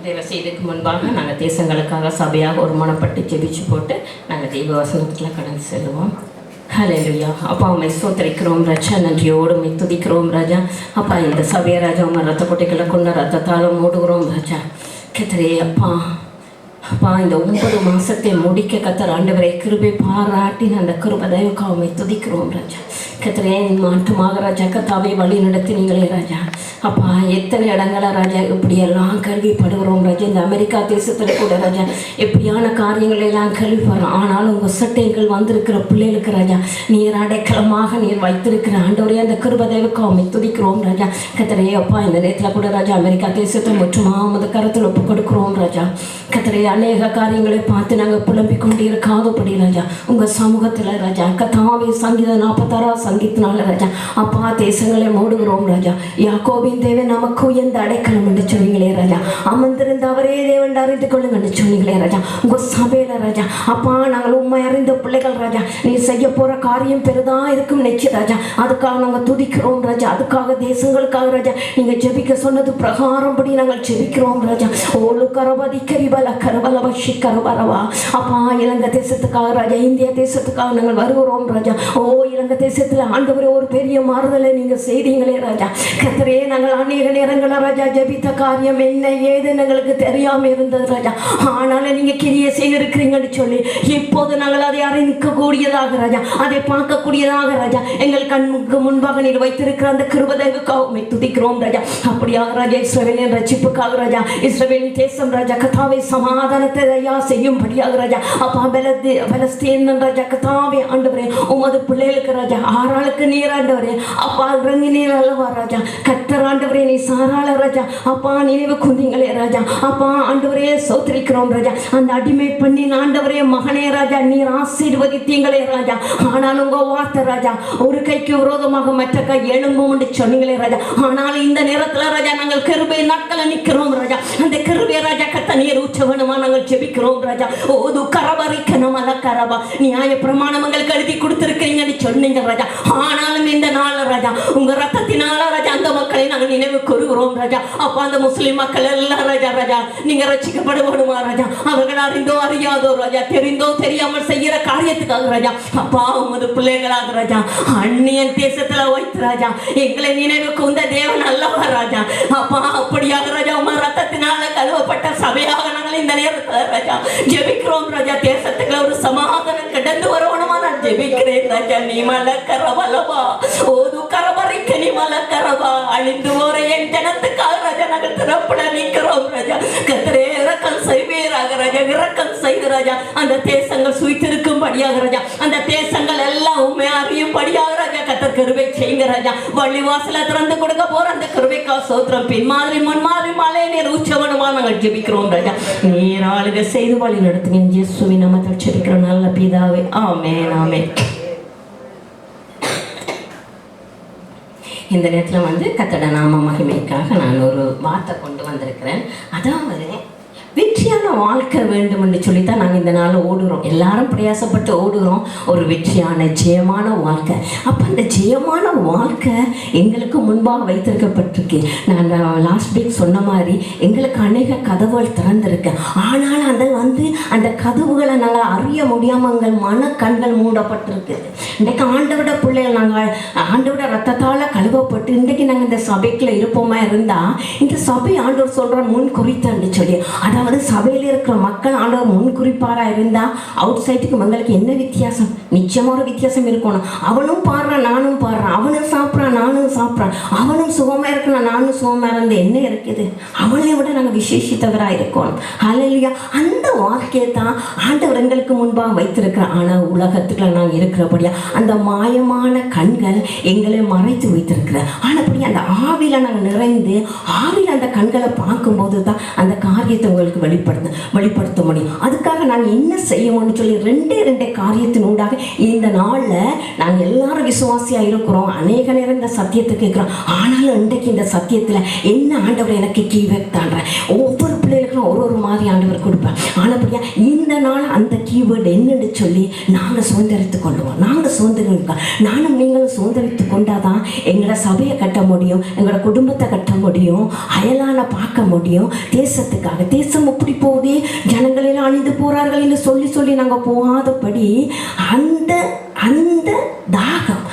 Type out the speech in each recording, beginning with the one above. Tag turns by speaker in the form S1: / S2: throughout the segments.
S1: தேவ செய்திக்கு முன்பாக நாங்கள் தேசங்களுக்காக சபையாக ஒருமனப்பட்டு ஜெபிச்சு போட்டு நாங்கள் தெய்வ வசனத்தில் கடந்து செல்லுவோம். ஹல்லேலூயா. அப்பா உம்மை ஸ்தோத்திரிக்கிறோம் ராஜா, நன்றியோடு உம்மை துதிக்கிறோம் ராஜா. அப்பா இந்த சபையை ராஜா உம்மை ரத்த கொட்டைகளை கொண்ட ரத்தத்தால் மூடுகிறோம் ராஜா. கர்த்தரே அப்பா இந்த 9 மாதத்தை முடிக்க கர்த்தர் ஆண்டவரை கிருபை பாராட்டின அந்த கிருபை தயவுக்காக உம்மை துதிக்கிறோம் ராஜா. கர்த்தரே மாற்றமாக ராஜா கர்த்தாவை வழி நடத்தினீங்களே ராஜா. அப்பா எத்தனை இடங்கள ராஜா இப்படியெல்லாம் கேள்விப்படுகிறோம் ராஜா. இந்த அமெரிக்கா தேசத்தில் கூட ராஜா எப்படியான காரியங்களெல்லாம் கேள்விப்படுறோம். ஆனாலும் உங்கள் சட்டைகள் வந்திருக்கிற பிள்ளைகளுக்கு ராஜா நீர் அடைக்கலமாக நீர் வைத்திருக்கிற ஆண்டவரே அந்த கிருபை தயவுக்காக உம்மை துதிக்கிறோம் ராஜா. கர்த்தரே அப்பா இந்த நேரத்தில் கூட ராஜா அமெரிக்கா தேசத்தை முற்றுமாக உமது கரத்தில் ஒப்புக் கொடுக்கிறோம் ராஜா. கர்த்தரே அநேக காரியங்களை பார்த்து நாங்கள் புலம்பிக் கொண்டு இருக்காதபடி ராஜா உங்கள் சமூகத்தில் ராஜா கர்த்தாவே சங்கீதம் 46 சங்கீதத்தினால ராஜா அப்பா தேசங்களை மூடுகிறோம் ராஜா. யாக்கோபின் தேவன் நமக்கு உயர்ந்த அடைக்கலம் என்று சொன்னீங்களே ராஜா. அமர்ந்திருந்த அவரே தேவன் அறிந்து கொள்ளுங்க என்று சொன்னீங்களே ராஜா. உங்கள் சபையில ராஜா அப்பா நாங்கள் உண்மை அறிந்த பிள்ளைகள் ராஜா நீ செய்ய போற காரியம் பெரிதா இருக்கும் நிச்சயம் ராஜா. அதுக்காக நாங்கள் துதிக்கிறோம் ராஜா. அதுக்காக தேசங்களுக்காக ராஜா நீங்க ஜெபிக்க சொன்னது பிரகாரம்படி நாங்கள் ஜெபிக்கிறோம் ராஜா. ஓலு கரபதி கரிபல கரபல வஷி கரபரவா அப்பா இலங்கை தேசத்துக்காக ராஜா இந்திய தேசத்துக்காக நாங்கள் வருகிறோம் ராஜா. ஓ இலங்கை தேசத்தில் ஆண்டவரே ஒரு பெரிய மாறுதலை நீங்க செய்தீங்களே ராஜா. கர்த்தரே நாங்கள் அநேக நேரங்கள ராஜா ஜெபித்த காரியம் என்ன ஏதுன்னு எங்களுக்கு தெரியாம இருந்தது ராஜா. ஆனாலும் நீங்க கிரியை செய்திருக்கிறீங்கன்னு சொல்லி இப்போது நாங்கள் அதை அறிவிக்கக்கூடியதாக ராஜா அதை பார்க்கக்கூடியதாக ராஜா எங்கள் கண்ணுக்கு முன்பாக நீர் வைத்திருக்கிற அந்த கிருபைக்காக உம்மை துதிக்கிறோம் ராஜா. அப்படியாக ராஜா இஸ்ரவேலின் ரட்சிப்புக்காக ராஜா இஸ்ரவேலின் தேசம் ராஜா கர்த்தாவே சமாதானத்தை ஐயா செய்யும்படியாக ராஜா அப்பா பலஸ்தீன் ராஜா கர்த்தாவே ஆண்டவரே உமது பிள்ளைகளுக்கு ராஜா ஆறாளுக்கு நீர் ஆண்டவரே அப்பா இறங்கி நீர் அல்லவா ராஜா. கர்த்தர் ஆண்டவரே நீ சாராள ராஜா அப்பா நினைவு குந்திங்களே ராஜா. அப்பா ஆண்டவரே சோத்திரிக்கிறோம் ராஜா. அந்த அடிமை பண்ணி ஆண்டவரே மகனே ராஜா நீர் ஆசீர்வதித்தீங்களே ராஜா. ஆனால் உங்க வார்த்தை ராஜா ஒரு கைக்கு விரோதமாக மற்ற கை எழும்பும் என்று சொன்னீங்களே ராஜா. ஆனால் இந்த நேரத்தில் ராஜா நாங்கள் கிருபை நாட்களை நிற்கிறோம் ராஜா. அந்த கிருபை ராஜா கத்த நீர் ஊற்ற வேணுமா நாங்கள் ஜெபிக்கிறோம் ராஜா. ஓது கரபரிக்கணும் அல்ல கரபா நியாய பிரமாணங்கள் எழுதி கொடுத்திருக்கிறீங்கன்னு சொன்னீங்க ராஜா. ஆனாலும் இந்த நாள் ராஜா உங்க ரத்தத்தினால ராஜா அந்த மக்களை நாங்கள் நினைவு கூறுகிறோம் ராஜா. அப்பா அந்த முஸ்லிம் மக்கள் எல்லாம் ராஜா ராஜா நீங்க ரட்சிக்கப்படுவோமா ராஜா. அவர்கள் அறிந்தோ அறியாதோ ராஜா தெரிந்தோ தெரியாமல் செய்யற காரியத்துக்காக ராஜா அப்பா உமது பிள்ளைகளாக ராஜா அந்நியன் தேசத்துல வைத்து ராஜா எங்களை நினைவு கூந்த தேவன் அல்லவா ராஜா. அப்பா அப்படியாக ராஜா உம ரத்தத்தினால கழுவப்பட்ட சபையாக நாங்கள் இந்த நேரத்தில் ராஜா ஜெபிக்கிறோம் ராஜா. தேசத்துக்கு ஒரு சமாதானம் கடந்து வரணுமா நான் ஜெபிக்கிறேன் ராஜா. நீ மலக்கரவலவா ஓது கரவரைக்க நீ மலக்கரவா அழிந்து போற என் ஜனத்துக்காக ராஜா நாங்கள் திறப்பட நிற்கிறோம் ராஜா. கர்த்தரே இரக்கம் செய்வீராக ராஜா இரக்கம் செய்து ராஜா அந்த தேசங்கள் சுய்த்திருக்கும்படியாக ராஜா அந்த தேசங்கள் எல்லாம் உண்மை அறியும்படியாக ராஜா கர்த்தர் கிருபை செய்யுங்க ராஜா. வழிவாசல திறந்து கொடுக்க போற அந்த கிருபைக்கா சோத்திரம் பின் மாதிரி முன் மாதிரி மழை நீர் உச்சவனமா நாங்கள் ஜெபிக்கிறோம் ராஜா. நீர் ஆளுக செய்து வழி நடத்துங்க இயேசுவின் நாமத்தில் ஜெபிக்கிறோம் நல்ல பிதாவே ஆமென் ஆமென். இந்த நேரத்தில் கர்த்தருடைய நாம மகிமைக்காக நான் ஒரு வார்த்தை கொண்டு வந்திருக்கிறேன். அதாவது வெற்றியான வாழ்க்கை வேண்டும் என்று சொல்லித்தான் நாங்கள் இந்த நாள் ஓடுகிறோம். எல்லாரும் பிரயாசப்பட்டு ஓடுகிறோம் ஒரு வெற்றியான ஜெயமான வாழ்க்கை. அப்போ அந்த ஜெயமான வாழ்க்கை எங்களுக்கு முன்பாக வைத்திருக்கப்பட்டிருக்கு. நான் லாஸ்ட் வீக் சொன்ன மாதிரி எங்களுக்கு அநேக கதவுகள் திறந்திருக்கு. ஆனால் அந்த கதவுகளை நாங்கள் அறிய முடியாமல் எங்கள் மன கண்கள் மூடப்பட்டிருக்கு. இன்றைக்கு ஆண்டவிட பிள்ளைகள் நாங்கள் ஆண்டவிட ரத்தத்தால் கழுவப்பட்டு இன்றைக்கு நாங்கள் இந்த சபைக்குள்ள இருப்போமா இருந்தால் இந்த சபை ஆண்டவர் சொல்கிற முன் குறித்தான்னு சொல்லி அதாவது சபையில் இருக்கிற மக்கள் ஆண்டவர் முன் குறிப்பாராக இருந்தால் அவுட் சைட்டுக்கு எங்களுக்கு என்ன வித்தியாசம்? நிச்சயமாக ஒரு வித்தியாசம் இருக்கணும். அவனும் பாடுறான் நானும் பாடுறான், அவனும் சாப்பிட்றான் நானும் சாப்பிட்றான், அவனும் சுகமாக இருக்கிறான் நானும் சுகமாக இருந்து என்ன இருக்குது? அவனை விட நாங்கள் விசேஷித்தவராக இருக்கணும். ஹல்லேலூயா. அந்த வாழ்க்கையை தான் ஆண்டவர் எங்களுக்கு முன்பாக வைத்திருக்கிறோம். ஆனால் உலகத்துக்குள்ள நாங்கள் இருக்கிறபடியா அந்த மாயமான கண்கள் எங்களை மறைத்து வைத்திருக்கிறோம். ஆனபடி அந்த ஆவியில் நாங்கள் நிறைந்து ஆவியில் அந்த கண்களை பார்க்கும்போது தான் அந்த காரியத்தை உங்களுக்கு வெளிப்படுத்த முடியும். அதுக்காக நாங்கள் என்ன செய்யணும்னு சொல்லி ரெண்டே காரியத்தினூடாக இந்த நாளில் நாங்கள் எல்லாரும் விசுவாசியாக இருக்கிறோம். அநேக நேரம் இந்த சத்தியத்தை கேட்குறோம். ஆனாலும் இன்றைக்கு இந்த சத்தியத்தில் என்ன ஆண்டவர் எனக்கு கீ வைத்தான்ற ஒவ்வொரு பிள்ளைகளுக்கும் ஒவ்வொருத்தருக்கும் ஒரு மாதிரி ஆண்டவர் கொடுப்பார். ஆனப்படியா இந்த நாள் அந்த கீவேர்டு என்னன்னு சொல்லி நாங்கள் சுதந்திரித்து கொள்ளுவோம். நாங்கள் சுதந்திரம் நானும் நீங்களும் சுதந்திரித்து கொண்டாதான் எங்களோட சபையை கட்ட முடியும், எங்களோட குடும்பத்தை கட்ட முடியும், அயலான பார்க்க முடியும். தேசத்துக்காக தேசம் எப்படி போகுதே, ஜனங்களெல்லாம் அழிந்து போகிறார்கள் என்று சொல்லி சொல்லி நாங்கள் போகாதபடி அந்த தாகம்,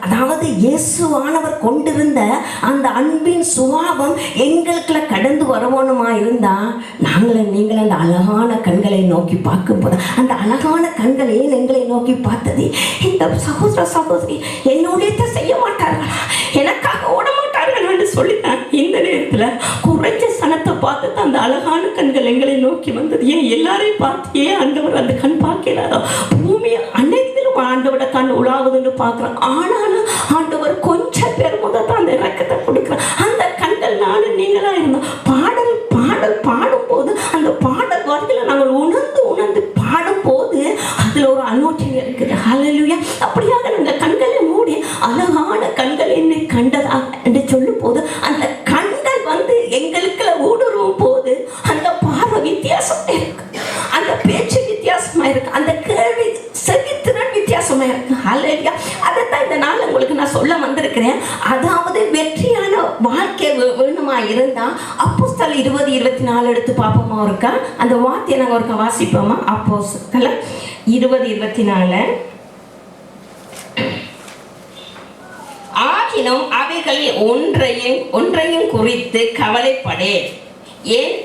S1: அதாவது இயேசுவானவர் கொண்டிருந்த அந்த அன்பின் சுபாவம் எங்களுக்குள்ள கடந்து வரவோனுமா இருந்தா நீங்களும் அந்த அழகான கண்களை நோக்கி பார்க்கும்போது அந்த அழகான கண்கள் ஏன் எங்களை நோக்கி பார்த்தது? இந்த சகோதர சகோதரி என்னுடைய செய்ய மாட்டார்களா, எனக்காக ஓட மாட்டார்கள் என்று சொல்லித்தான் இந்த நேரத்தில் குறைஞ்ச சனத்தை பார்த்து அந்த அழகான கண்கள் எங்களை நோக்கி வந்தது. ஏன் எல்லாரையும் பார்த்து ஏன் ஆண்டவர் அந்த கண் பார்க்கிறாரோ? பூமியை அனைத்திலும் ஆண்டவரோட கண் உலாவுதுன்னு பார்க்குறோம். ஆனாலும் ஆண்டவர் கொஞ்சம் பேர் முதல் அந்த இறக்கத்தை கொடுக்குறார். அந்த கண்கள் நானும் நீங்களா இருந்தோம். பாடல் பாடும்போது அந்த பாடல் வார்த்தையில நாங்கள் உணர்ந்து பாடும்போது அதுல ஒரு அனுபவம் இருக்குது. ஹல்லேலூயா. அப்படியாக நாங்கள் கண்களை மூடி அழகான கண்கள் என்னை கண்டதா என்று சொல்லும் போது அந்த கண்கள் எங்களுக்குள்ள ஊடுருவும் போது அந்த பார்வை வித்தியாசமா இருக்கு, அந்த பேச்சு வித்தியாசமா இருக்கு, அந்த கேள்வி செவித்திறன் வித்தியாசமா இருக்கு. ஹல்லேலூயா. அதைத்தான் இந்த நாள் உங்களுக்கு நான் சொல்ல வந்திருக்கிறேன். அதாவது வெற்றியான வாழ்க்கை வேணுமா இருந்தா அப்போஸ்தலர் 20:24 எடுத்து பார்ப்போமா இருக்கா? அந்த வார்த்தையை நாங்கள் ஒருக்கா வாசிப்போமா? அப்போஸ்தலர் 20:24. ஆகினும் அவைகளில் ஒன்றையும் குறித்து கவலைப்படேன். என்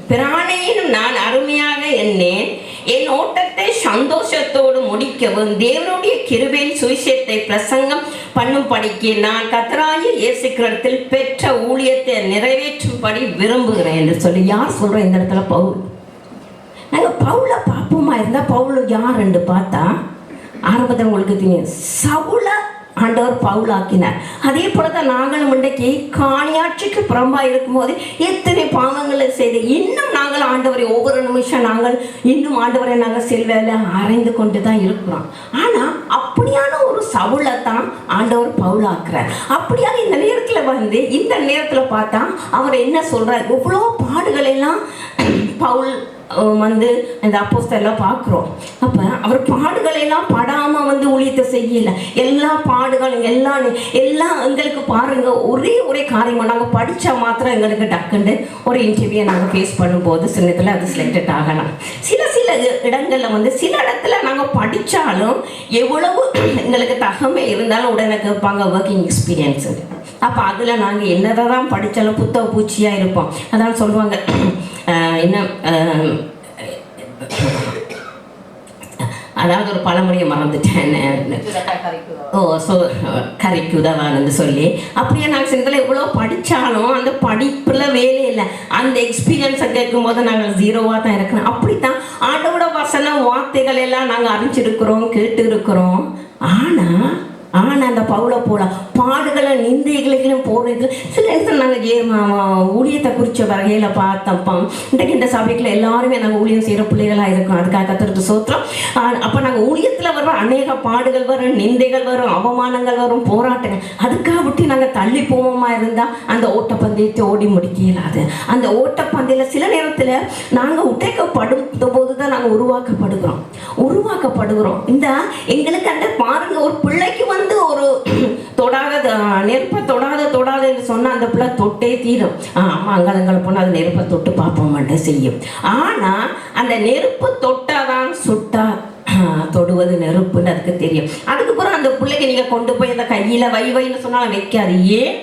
S1: பிராணையினும் நான் அருமையாக எண்ணேன். என் ஓட்டத்தை சந்தோஷத்தோடு முடிக்கவும் தேவனுடைய கிருபையின் சுவிசேஷத்தை பிரசங்கம் பண்ணும்படிக்கு நான் கர்த்தராகிய இயேசு கிறிஸ்துவில் பெற்ற ஊழியத்தை நிறைவேற்றும்படி விரும்புகிறேன் என்று சொல்லி யார் சொல்ற? இந்த இடத்துல பவுல். நாங்கள் பவுலை பார்ப்போமா இருந்தால் பவுல் யார் என்று பார்த்தா ஆரம்பத்தில் உங்களுக்கு தெரியும், சவுலை ஆண்டவர் பவுலாக்கினார். அதே போலதான் நாங்களும் இன்றைக்கு காணியாட்சிக்கு புறம்பா இருக்கும்போது எத்தனை பாவங்களை செய்து இன்னும் நாங்கள் ஆண்டவரை ஒவ்வொரு நிமிஷம் நாங்கள் இன்னும் ஆண்டவரை நாங்கள் செல்வேல அறைந்து கொண்டு தான் இருக்கிறோம். ஆனா அப்படியான ஒரு சவுளை தான் ஆண்டவர் பவுலாக்குறார். அப்படியாக இந்த நேரத்தில் இந்த நேரத்தில் பார்த்தா அவர் என்ன சொல்றார்? எவ்வளோ பாடுகள் எல்லாம் பவுல் இந்த அப்போஸ்தலர்லாம் பார்க்குறோம். அப்போ அவர் பாடுகளெல்லாம் படாமல் ஊழியத்தை செய்யலை. எல்லா பாடுகளும் எல்லாம் எங்களுக்கு பாருங்க ஒரே காரியமாக நாங்கள் படித்தா மாத்திரம் எங்களுக்கு டக்குண்டு ஒரு இன்டர்வியூ நாங்கள் ஃபேஸ் பண்ணும்போது சின்னத்தில் அது செலக்டட் ஆகலாம். சில இடங்களில் சில இடத்துல நாங்கள் படித்தாலும் எவ்வளவு எங்களுக்கு தகமை இருந்தாலும் உடனே கேட்பாங்க ஒர்க்கிங் எக்ஸ்பீரியன்ஸு. அப்போ அதில் நாங்கள் என்னதான் படித்தாலும் புத்தக பூச்சியாக இருப்போம். அதான் சொல்லுவாங்க என்ன, அதாவது ஒரு பழமொழியை மறந்துட்டேன். கறிக்கு உதவான்னு சொல்லி அப்படியே நாங்கள் சிந்தல எவ்வளோ படித்தாலும் அந்த படிப்பில் வேலை இல்லை. அந்த எக்ஸ்பீரியன்ஸை கேட்கும்போது நாங்கள் ஜீரோவாக தான் இருக்கிறோம். அப்படித்தான் ஆண்டோட வசனம் வார்த்தைகள் எல்லாம் நாங்கள் அறிஞ்சிருக்கிறோம், கேட்டு இருக்கிறோம். ஆனால் அந்த பவுலை போல பாடுகளை நிந்தைகளையும் போடுறது சில இடத்துல நாங்கள் ஊழியத்தை குறித்த வகையில் பார்த்தப்போ இன்றைக்கு இந்த சபைக்குள்ள எல்லாருமே நாங்கள் ஊழியம் செய்கிற பிள்ளைகளாக இருக்கோம். அதுக்காக கர்த்தருக்கு ஸ்தோத்திரம். அப்போ நாங்கள் ஊழியத்தில் வர அநேக பாடுகள் வரும், நிந்தைகள் வரும், அவமானங்கள் வரும், போராட்டங்கள். அதுக்காக விட்டு நாங்கள் தள்ளி போவோமா இருந்தால் அந்த ஓட்டப்பந்தயத்தை ஓடி முடிக்க இயலாது. அந்த ஓட்டப்பந்தயில் சில நேரத்தில் நாங்கள் உடைக்கப்படும் போது தான் நாங்கள் உருவாக்கப்படுகிறோம். இந்த எங்களுக்கு அந்த பாருங்க, ஒரு பிள்ளைக்கு ஒரு நெருப்பை தொடாத என்று சொன்னா அந்த பிள்ளை தொட்டே தீரும். அம்மா அங்கலங்களை போனால் அது நெருப்பை தொட்டு பார்ப்போம் செய்யும். ஆனா அந்த நெருப்பு தொட்டாதான் சுட்டா தொடுவது நெருப்புன்னு அதுக்கு தெரியும். அதுக்கப்புறம் அந்த பிள்ளைக்கு நீங்க கொண்டு போய் அந்த கையில வைன்னு சொன்னாலும் வைக்காது. ஏன்?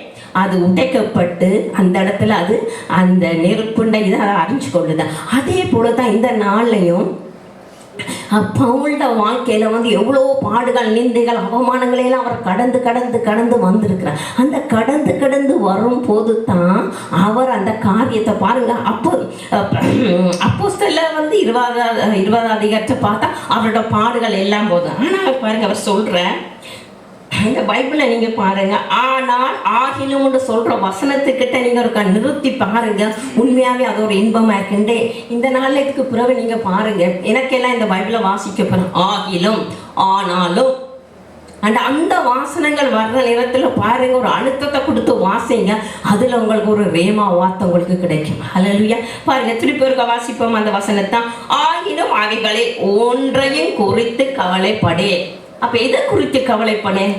S1: அது உடைக்கப்பட்டு அந்த இடத்துல அது அந்த நெருப்புண்ட இதை அறிஞ்சு கொள்ளுதான். அதே போலதான் இந்த நாள்லையும் பவுலோட வாழ்க்கையில எவ்வளோ பாடுகள், நிந்தைகள், அவமானங்களையெல்லாம் அவர் கடந்து வந்திருக்கிறார். அந்த கடந்து வரும் போது தான் அவர் அந்த காரியத்தை பாருங்க. அப்போஸ்தலர் 20 அதிகாரத்தை பார்த்தா அவரோட பாடுகள் எல்லாம் போதும். ஆனால் பாருங்க அவர் சொல்ற இந்த பைபிளை நீங்க பாருங்க, ஆனால் ஆகிலும் சொல்ற வசனத்துக்கிட்ட நீங்க ஒரு நிறுத்தி பாருங்க. உண்மையாவே அது ஒரு இன்பமா இருக்குண்டே. இந்த நாளைக்கு பிறகு நீங்க பாருங்க, எனக்கெல்லாம் இந்த பைபிளை வாசிக்க போறேன். ஆகிலும், ஆனாலும், அந்த வாசனங்கள் வர்ற நேரத்தில் பாருங்க, ஒரு அழுத்தத்தை கொடுத்து வாசிங்க, அதில் உங்களுக்கு ஒரு ரேமா வார்த்தை உங்களுக்கு கிடைக்கும். ஹல்லேலூயா. பாருங்க, திருப்பி ஒருக்க வாசிப்போம் அந்த வசனத்தை. ஆயினும் அவைகளை ஒன்றையும் குறித்து கவலைப்படே. அப்ப எதை குறித்து கவலைப்படேன்?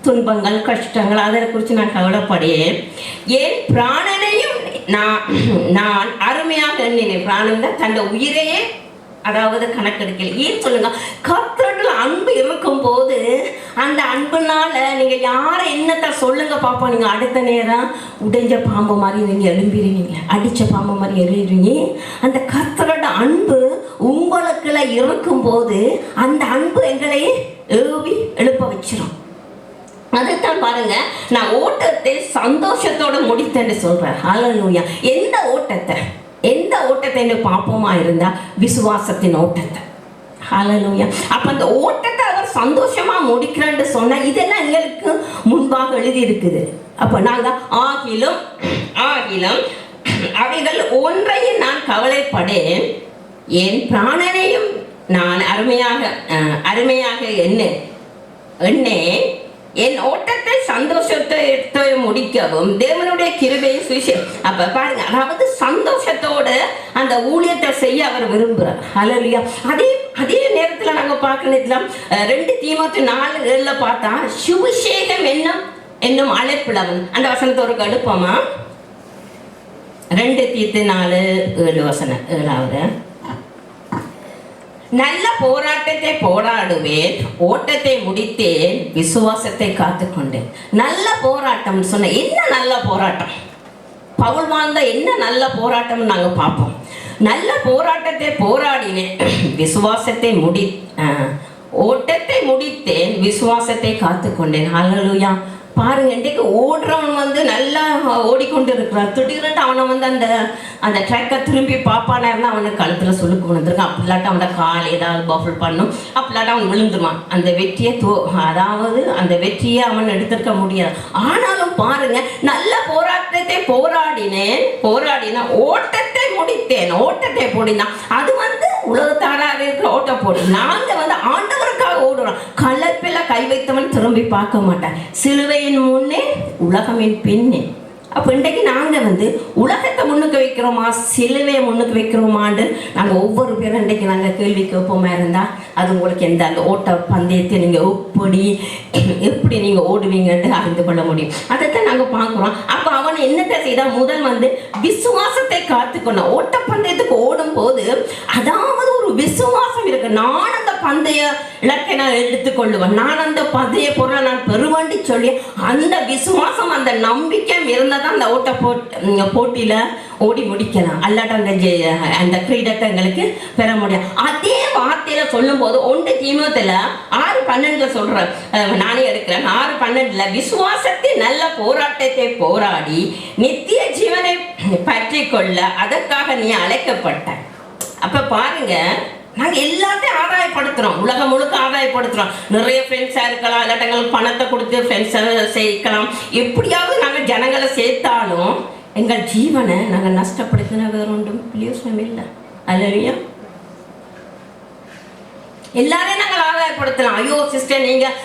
S1: துன்பங்கள், கஷ்டங்கள், அதை குறித்து நான் கவலைப்படேன். என் பிராணனையும் நான் அருமையாக எண்ணினேன். பிராணம் தான் தன் உயிரையே, அதாவது கணக்கெடுக்கல. ஏன் சொல்லுங்க, கர்த்தருடைய அன்பு இருக்கும் போது அந்த அன்புனால நீங்க யாரை என்னத்தை சொல்லுங்க பாப்பா, நீங்க அடுத்த நேரம் உடைஞ்ச பாம்பு மாதிரி நீங்க எழும்பிடுவீங்க, அடிச்ச பாம்பு மாதிரி எழுதுவீங்க. அந்த கர்த்தரோட அன்பு உங்களுக்குள்ள இருக்கும் போது அந்த அன்பு எங்களை ஏவி எழுப்ப வச்சிடும். அதைத்தான் பாருங்க, நான் ஓட்டத்தை சந்தோஷத்தோட முடித்தேன்னு சொல்றேன். ஹல்லேலூயா. எந்த ஓட்டத்தை பார்ப்போமா இருந்தா விசுவாசத்தின் ஓட்டத்தை. ஹல்லேலூயா. அப்ப அந்த ஓட்டத்தை அவர் சந்தோஷமா முடிக்கிறேன்னு சொன்னா இதெல்லாம் எங்களுக்கு முன்பாக எழுதி இருக்குது. அப்ப நாங்க ஆகிலும் அவைகள் ஒன்றையும் நான் கவலைப்படேன், என் பிராணனையும் நான் அருமையாக எண்ணே என் ஓட்டத்தை சந்தோஷத்தை முடிக்கவும் தேவனுடைய கிருபையை சுவிசேஷம். அப்ப பாருங்க, அதாவது சந்தோஷத்தோட அந்த ஊழியத்தை செய்ய அவர் விரும்புறார். ஹல்லேலூயா. அதே நேரத்துல நாங்க பார்க்கணும், 2 தீமோத்தேயு 4:7 பார்த்தா சுவிசேஷம் என்னும் அழைப்புலவன். அந்த வசனத்தை ஒரு அடுப்போமா? 2 தீமோத்தேயு 4:7 வசனம் 7வது. நல்ல போராட்டத்தை போராடுவேன், ஓட்டத்தை முடித்தேன், விசுவாசத்தை காத்துக்கொண்டேன். நல்ல போராட்டம் சொன்ன என்ன? நல்ல போராட்டம் பவுல் வாழ்ந்த என்ன நல்ல போராட்டம் நாங்க பார்ப்போம். நல்ல போராட்டத்தை போராடினேன், விசுவாசத்தை ஓட்டத்தை முடித்தேன், விசுவாசத்தை காத்துக்கொண்டேன். ஹல்லேலூயா. பாருங்க, இன்றைக்கு ஓடுறவன் நல்லா ஓடிக்கொண்டு இருக்கிறான். திடீர்னு அவனை அந்த ட்ராக்கை திரும்பி பார்ப்பானா இருந்தால் அவனுக்கு கழுத்தில் சுழுக்கு விழுந்துருக்கான். அப்படிலாட்டும் அவனோட கால் ஏதாவது பஃபுல் பண்ணும், அப்படிலாட்டும் அவன் விழுந்துருவான். அந்த வெற்றியை அவன் எடுத்திருக்க முடியாது. ஆனாலும் பாருங்க, நல்ல போராட்டத்தை போராடினேன், ஓட்டத்தை முடித்தேன். ஓட்டத்தை போடினான். அது உலகத்தாராக இருக்கிற ஓட்ட போடு. நாங்க ஆண்டவருக்காக ஓடுறோம். கலப்பில கை வைத்தவன் திரும்பி பார்க்க மாட்டான். சிலுவையின் முன்னே உலகமின் பின்னே. அப்போ இன்றைக்கு நாங்கள் உலகத்தை முன்னுக்கு வைக்கிறோமா, சிலுவையை முன்னுக்கு வைக்கிறோமான்னு நாங்கள் ஒவ்வொரு பேரும் இன்றைக்கு நாங்கள் கேள்வி கேட்போமா இருந்தால் அது உங்களுக்கு அந்த ஓட்ட பந்தயத்தை நீங்கள் எப்படி நீங்கள் ஓடுவீங்கன்னு அறிந்து கொள்ள முடியும். அதைத்தான் நாங்கள் பார்க்குறோம். அப்போ அவனை என்னத்தை செய்தால், முதல் விசுவாசத்தை காத்துக்கணும். ஓட்ட பந்தயத்துக்கு ஓடும் போது அதாவது ஒரு விசுவாசம் இருக்கு. நான் அந்த பந்தய இலக்கை நான் எடுத்துக்கொள்ளுவேன், நான் அந்த பந்தய பொருளை நான் பெறுவேண்டி சொல்லி அந்த விசுவாசம், அந்த நம்பிக்கை இருந்தால் தான் அந்த ஓட்ட போட்டியில ஓடி முடிக்கலாம். அல்லாட்ட அந்த கிரீடத்தை எங்களுக்கு பெற முடியும். அதே வார்த்தையில சொல்லும் போது 1 தீமோத்தேயுல 6:12 சொல்றேன், நானே எடுக்கிறேன். 6:12 விசுவாசத்தின் நல்ல போராட்டத்தை போராடி நித்திய ஜீவனை பற்றி கொள்ள அதற்காக நீ அழைக்கப்பட்ட. அப்ப பாருங்க, நாங்கள் எல்லாத்தையும் ஆதாயப்படுத்துகிறோம், உலகம் முழுக்க ஆதாயப்படுத்துகிறோம். நிறைய ஃப்ரெண்ட்ஸாக இருக்கலாம், இல்லாட்டங்களுக்கு பணத்தை கொடுத்து ஃப்ரெண்ட்ஸை சேர்க்கலாம். எப்படியாவது நாங்கள் ஜனங்களை சேர்த்தாலும் எங்கள் ஜீவனை நாங்கள் நஷ்டப்படுத்தினா வேற ஒன்றும் பிரியோசனம் இல்லை. அல்லையா? எல்லாரையும் நாங்கள் ஆதாயப்படுத்தலாம். ஐயோ சிஸ்டர் நீங்கள்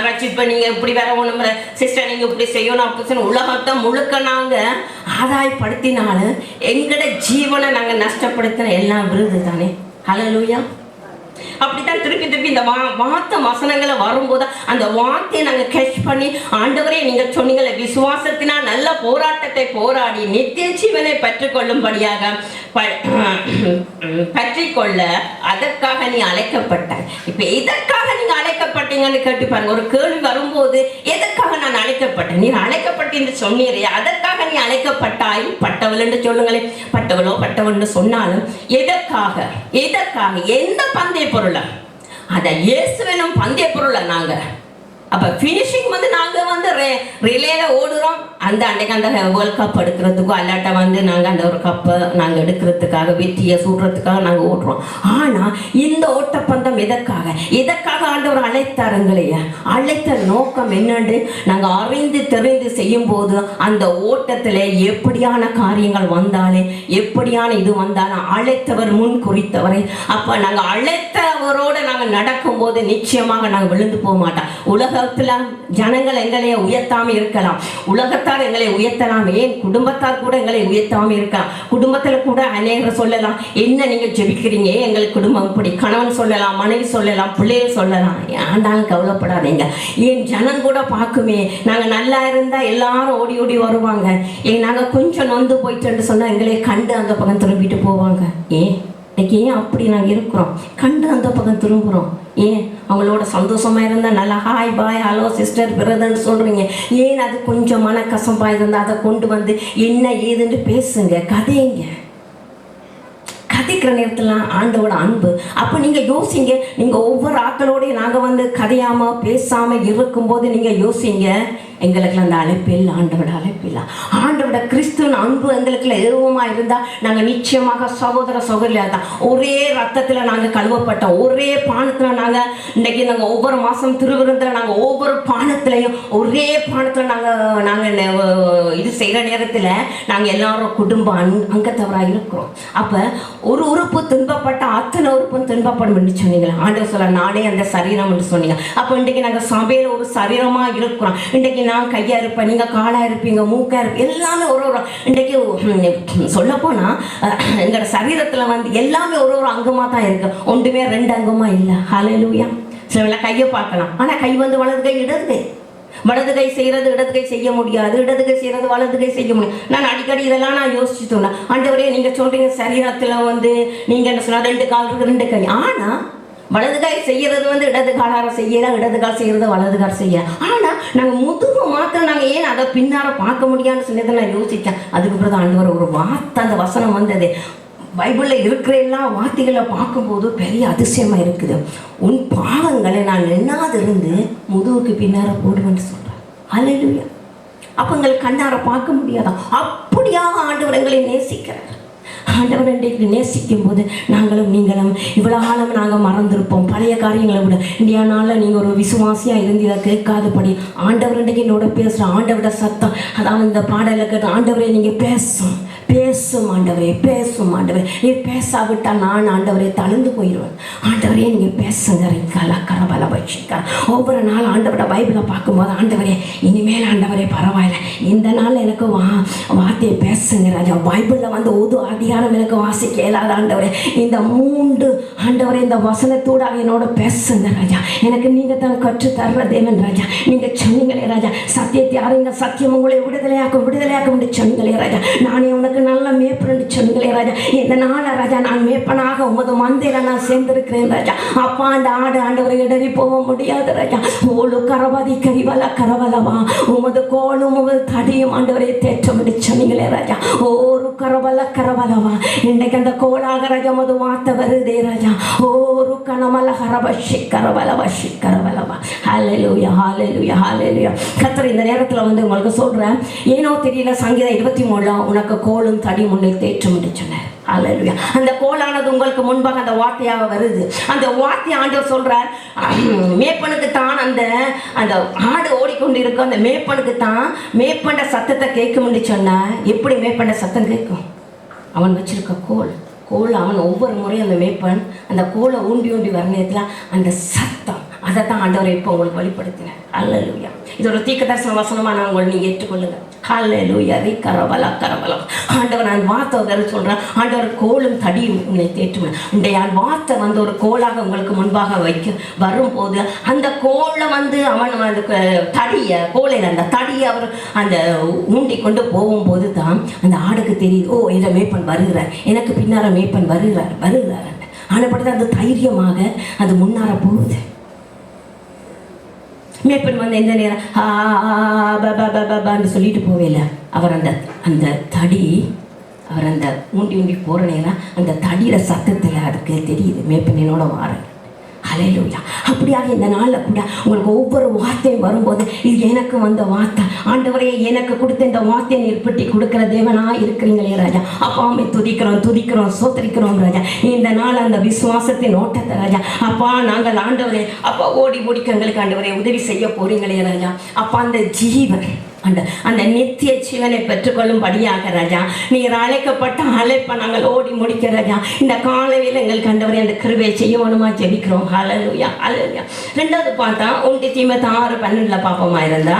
S1: ரட்சிப்ப நீங்கள் இப்படி வேற ஒன்று, சிஸ்டர் நீங்கள் இப்படி செய்யணும் அப்படி உலகத்தை முழுக்க நாங்கள் ஆதாயப்படுத்தினாலும் எங்களோட ஜீவனை நாங்கள் நஷ்டப்படுத்தின எல்லாம் விருது தானே. ஹல்லேலூயா. அப்படித்தான் திருப்பி இந்த வார்த்தை வசனங்களை வரும்போது அந்த வார்த்தையை நாங்கள் கேட்ச் பண்ணி, ஆண்டவரே நீங்க சொன்னீங்களே விசுவாசத்தினால் நல்ல போராட்டத்தை போராடி நித்திய ஜீவனை பெற்றுக்கொள்ளும்படியாக பற்றிக்கொள்ள அதற்காக நீ அழைக்கப்பட்ட. இப்ப எதற்காக நீங்க அழைக்கப்பட்டீங்கன்னு கேட்டு பாருங்க. ஒரு கேள்வி வரும்போது எதற்காக நான் அழைக்கப்பட்டேன், நீ அழைக்கப்பட்டேன்னு சொன்னீரே, அதற்காக நீ அழைக்கப்பட்டாய். பட்டவள் என்று சொல்லுங்களேன், பட்டவளோ பட்டவள்னு சொன்னாலும் எதற்காக எந்த பந்தய பொருளை, அதை இயேசுவனும் பந்தய பொருளை நாங்க அப்போ ஃபினிஷிங் வந்து நாங்கள் வந்து ரிலேல ஓடுறோம். அன்னைக்கு அந்த வேர்ல்ட் கப் எடுக்கிறதுக்கோ அல்லாட்ட வந்து நாங்கள் அந்த ஒரு கப்பை நாங்கள் எடுக்கிறதுக்காக வெற்றியை சூடுறதுக்காக நாங்கள் ஓடுறோம். ஆனால் இந்த ஓட்டப்பந்தம் எதற்காக ஆண்டவர் அழைத்தாருங்களையா? அழைத்த நோக்கம் என்னன்னு நாங்கள் அறிந்து தெரிந்து செய்யும் போது அந்த ஓட்டத்தில் எப்படியான காரியங்கள் வந்தாலே எப்படியான இது வந்தாலும் அழைத்தவர் முன் குறித்தவரை. அப்போ நாங்கள் அழைத்தவரோடு நாங்கள் நடக்கும்போது நிச்சயமாக நாங்கள் விழுந்து போக மாட்டோம். உலகத்தில் ஜனங்கள் எங்களை உயர்த்தாமல் இருக்கலாம், உலகத்தார் எங்களை உயர்த்தலாம், ஏன் குடும்பத்தார் கூட எங்களை உயர்த்தாமல் இருக்கலாம். குடும்பத்தில் கூட அநேகர் சொல்லலாம், என்ன நீங்கள் ஜெபிக்கிறீங்க, எங்களுக்கு குடும்பம் இப்படி. கணவன் சொல்லலாம், மனைவி சொல்லலாம், பிள்ளைகள் சொல்லலாம். ஆண்டாலும் கவலைப்படாதீங்க. ஏன் ஜனம் கூட பார்க்குமே, நாங்கள் நல்லா இருந்தால் எல்லாரும் ஓடி ஓடி வருவாங்க. ஏன் நாங்கள் கொஞ்சம் நொந்து போயிட்டு சொன்னால் எங்களை கண்டு அந்த பக்கம் திரும்பிட்டு போவாங்க. இன்னைக்கு ஏன் அப்படி நாங்கள் இருக்கிறோம்? கண்டு அந்த பக்கம் திரும்புகிறோம். ஏன் அவங்களோட சந்தோஷமாக இருந்தால் நல்லா ஹாய் பாய் ஹலோ சிஸ்டர் பிரதர்ன்னு சொல்கிறீங்க. ஏன் அது கொஞ்சம் மனக்கசப்பாக இருந்தால் அதை கொண்டு வந்து என்ன ஏதுன்னு பேசுங்க, கதைங்க. கதைக்கிற நேரத்தில் ஆண்டோட அன்பு. அப்போ நீங்கள் யோசிங்க, நீங்கள் ஒவ்வொரு ஆக்களோடையும் நாங்கள் வந்து கதையாமல் பேசாமல் இருக்கும்போது நீங்கள் யோசிங்க, எங்களுக்குள்ள அந்த அழைப்பில் ஆண்டோட அழைப்பில்ல. ஆண்டோட கிறிஸ்துவின் அன்பு எங்களுக்குள்ள எதுவுமாக இருந்தால் நாங்கள் நிச்சயமாக சகோதர சகோதரியாக தான். ஒரே ரத்தத்தில் நாங்கள் கழுவப்பட்டோம், ஒரே பானத்தில் நாங்கள் இன்றைக்கி நாங்கள் ஒவ்வொரு மாதம் திருவிருந்தில் நாங்கள் ஒவ்வொரு பானத்திலையும் ஒரே பானத்தில் நாங்கள் இது செய்கிற நேரத்தில் நாங்கள் எல்லாரும் குடும்ப அங்கத்தவராக இருக்கிறோம். அப்போ ஒரு உறுப்பு துன்பப்பட்ட அத்தனை உறுப்பும் துன்பப்படும் என்று சொன்னீங்களா? ஆண்டவர் சொல்ல நானே அந்த சரீரம் என்று சொன்னீங்க. அப்போ இன்றைக்கு நாங்கள் சபையில் ஒரு சரீரமாக இருக்கிறோம். இன்றைக்கு நான் கையா இருப்பேன், நீங்க காலா இருப்பீங்க, மூக்கா இருப்பீங்க, எல்லாமே ஒரு இன்றைக்கு சொல்ல போனா எங்களோட சரீரத்துல வந்து எல்லாமே ஒரு அங்கமா தான் இருக்கு. ஒன்றுமே ரெண்டு அங்கமா இல்லை. ஹல்லேலூயா. சில கையை பார்க்கலாம், ஆனா கை வந்து வலது கை இடது கை, வலது கை செய்யறது இடது கை செய்ய முடியாது, இடது கை செய்யறது வலது கை செய்ய முடியும். நான் அடிக்கடி இதெல்லாம் நான் யோசிச்சுட்டேன். ஆண்டவரே நீங்க சொல்றீங்க சரீரத்துல வந்து நீங்க என்ன சொன்னா ரெண்டு கால் இருக்கு ரெண்டு கை, ஆனா வலது காய் செய்யறது வந்து இடது காலார செய்யலாம், இடது கால் செய்யறது வலது கால் செய்யலாம். ஆனால் நாங்கள் முதுகு மாத்திரம் நாங்கள் ஏன் அதை பின்னார பார்க்க முடியாதுன்னு சொன்னதை நான் யோசித்தேன். அதுக்கப்புறம் தான் ஆண்டவர் ஒரு வார்த்தை, அந்த வசனம் வந்தது. பைபிளில் இருக்கிற எல்லா வார்த்தைகளை பார்க்கும்போது பெரிய அதிசயமாக இருக்குது. உன் பாவங்களை நான் எண்ணாதிருந்து முதுகுக்கு பின்னார போடுவேன்னு சொல்கிறேன். ஹல்லேலூயா. அப்போ எங்களை கண்ணார பார்க்க முடியாதா? அப்படியாக ஆண்டவர் எங்களை நேசிக்கிறார். ஆண்டவர் இன்றைக்கு நேசிக்கும் போது நாங்களும் நீங்களும் இவ்வளோ காலம் நாங்கள் மறந்துருப்போம் பழைய காரியங்களை விட. இந்தியா நாளில் நீங்கள் ஒரு விசுவாசியாக இருந்து இதை கேட்காதபடி ஆண்டவர் இன்றைக்கு என்னோட பேசுகிற ஆண்டவரோட சத்தம், அதாவது இந்த பாடலை கேட்டு ஆண்டவரே நீங்கள் பேசும் ஆண்டவரே, பேசும் ஆண்டவரே. நீ பேசாவிட்டால் நான் ஆண்டவரே தழுந்து போயிடுவேன். ஆண்டவரே நீங்கள் பேசுங்க. கரபல பட்சிக்கார் ஒவ்வொரு நாள் ஆண்டவரோட பைபிளை பார்க்கும்போது ஆண்டவரே இனிமேல் ஆண்டவரே பரவாயில்ல, இந்த நாள் எனக்கு வார்த்தையை பேசுங்க ராஜா. பைபிளில் வந்து அதிகாரம் எனக்கு வாசிக்க இயலாத ஆண்டவரே, இந்த 3 ஆண்டவரே இந்த வசனத்தோட என்னோட பேசுங்க ராஜா. எனக்கு நீங்கள் தான் கற்றுத்தர்ற தேவன் ராஜா. நீங்கள் சொன்னீங்களே ராஜா, சத்தியத்தை அறிங்க சத்தியம் உங்களை விடுதலையாக்கும் சொன்னீங்களே ராஜா. நானே உனக்கு நல்ல மேய்ப்பன் சொன்னீங்களே ராஜா. இந்த நாள ராஜா நான் மேய்ப்பனாக உமது மந்தையில நான் சேர்ந்திருக்கிறேன் ராஜா. அப்பா அந்த ஆடு ஆண்டவரை இடறி போக முடியாது ராஜா. ஓலு கரவதி கரிவல கரவலவா, உமது கோலும் உமது தடியும் ஆண்டவரை தேற்றம் சொன்னீங்களே ராஜா. ஒரு கரவல கரவலவா, இன்னைக்கு அந்த கோலாக ராஜா உமது வார்த்தை வருதே ராஜா. ஒரு கனமல கரபஷி கரவலவஷி கரவலவா. ஹல்லேலூயா ஹல்லேலூயா ஹல்லேலூயா. கர்த்தர் இந்த நேரத்தில் வந்து உங்களுக்கு சொல்றேன், ஏனோ தெரியல, சங்கீதம் 23 உனக்கு கோலும் தடி முன்னே தேற்றும் என்று சொன்னார். ஹல்லேலூயா. அந்த கோலானது உங்களுக்கு முன்பாக அந்த வார்த்தையாக வருது. அந்த வார்த்தை ஆண்டவர் சொல்றார், மேய்ப்பனுக்கு தான் அந்த ஆடு ஓடிக்கொண்டு இருக்கும், அந்த மேய்ப்பனுக்கு தான் மேய்ப்பண்ட சத்தத்தை கேட்கும் என்று சொன்னார். எப்படி மேய்ப்பண்ட சத்தம் கேட்கும்? அவன் வச்சிருக்க கோல் அவன் ஒவ்வொரு முறையும் அந்த மேய்ப்பன் அந்த கோலை ஊண்டி வர நேரத்தில் அந்த சத்தம், அதை தான் ஆண்டவர் இப்போ உங்களுக்கு வெளிப்படுத்தினார். ஹல்லேலூயா. இது ஒரு தீர்க்கதரிசன வசனமாக நான் உங்களை நீங்கள் ஏற்றுக்கொள்ளுங்க. ஹல்லேலூயா. கரவலா கரவலா. ஆண்டவர் நான் வார்த்தை வேறு சொல்கிறேன், ஆண்டவர் கோலும் தடியும் உங்களை தேற்றுவேன். இன்றைய வார்த்தை வந்து ஒரு கோலாக உங்களுக்கு முன்பாக வைக்க வரும்போது அந்த கோலை வந்து அவன் அந்த கோலையில் அந்த தடியை அவர் அந்த ஊண்டி கொண்டு போகும்போது தான் அந்த ஆடுக்கு தெரியுது, ஓ இந்த மேய்ப்பன் வருகிறார், எனக்கு பின்னார மேய்ப்பன் வருகிறார். ஆனப்படுத்த அந்த தைரியமாக அது முன்னார போகுது. மேய்ப்பன் வந்து எந்த நேரம் சொல்லிட்டு போவேல, அவர் அந்த தடி அவர் அந்த ஊண்டி போகிற நேரம் அந்த தடியில சத்தத்தில் அதுக்கு தெரியுது மேய்ப்பன் என்னோட வாரன். ஹல்லேலூயா. அப்படியாக இந்த நாளில் கூட உங்களுக்கு ஒவ்வொரு வார்த்தையும் வரும்போது இது எனக்கு வந்த வார்த்தை, ஆண்டவரே எனக்கு கொடுத்த இந்த வார்த்தையை நீர்பட்டி கொடுக்கிற தேவனா இருக்கிறீங்களே ராஜா. அப்பாவை துதிக்கிறோம் சோத்தரிக்கிறோம் ராஜா. இந்த நாள் அந்த விசுவாசத்தின் ஓட்டத்தை ராஜா அப்பா நாங்கள் ஆண்டவரே அப்பா ஓடி முடிக்க எங்களுக்கு ஆண்டவரே உதவி செய்ய போறீங்களே ராஜா. அப்பா அந்த ஜீவன் அந்த நித்திய ஜீவனை பெற்றுக்கொள்ளும்படியாக ராஜா நீர் அழைக்கப்பட்ட அழைப்பை நாங்கள் ஓடி முடிக்க ராஜா இந்த காலையில் எங்களுக்கு ஆண்டவரே அந்த கிருபையை செய்யணுமா ஜெபிக்கிறோம். ஹல்லேலூயா ஹல்லேலூயா. ரெண்டாவது பார்த்தா 1 தீமோத்தேயு 6:12 பார்ப்போமா இருந்தா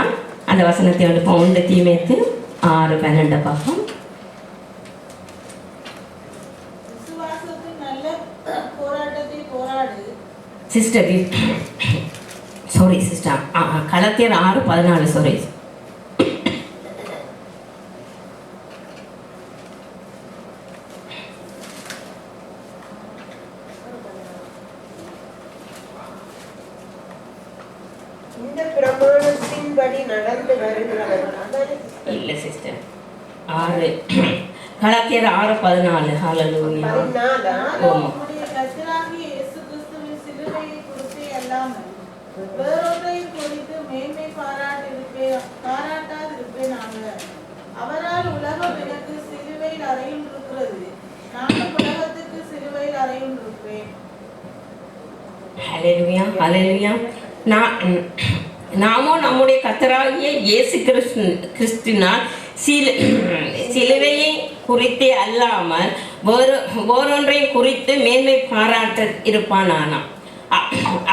S1: அந்த வசனத்தை எடுப்போம். 1 தீமோத்தேயு 6:12 பார்ப்போம். சிஸ்டர் சாரி சிஸ்டர் கலாத்தியர் 6:14 சாரி.
S2: இந்த பிரமாணத்தின்படி நடந்து வருகிறவர்கள்
S1: இல்ல சிஸ்டர் 6 கலாத்தியர் 6:14. ஹல்லேலூயா.
S3: நம்முடைய கர்த்தராகிய இயேசு கிறிஸ்துவின் சிலுவையை குறித்து அல்லாமல் வேறொன்றை குறித்து மேன்மை பாராட்டாதிருப்பேனாக. அவரால் உலகம் எனக்கு சிலுவையில் அறையும் இருக்கிறது, நானும் உலகத்துக்கு சிலுவையில் அறையும் இருப்பேன்.
S1: ஹல்லேலூயா ஹல்லேலூயா. நாமோ நம்முடைய கர்த்தராகிய இயேசு கிறிஸ்துவினால் சிலுவையை குறித்தே அல்லாமல் வேறொன்றையும் குறித்து மேன்மை பாராட்ட இருப்பானானா.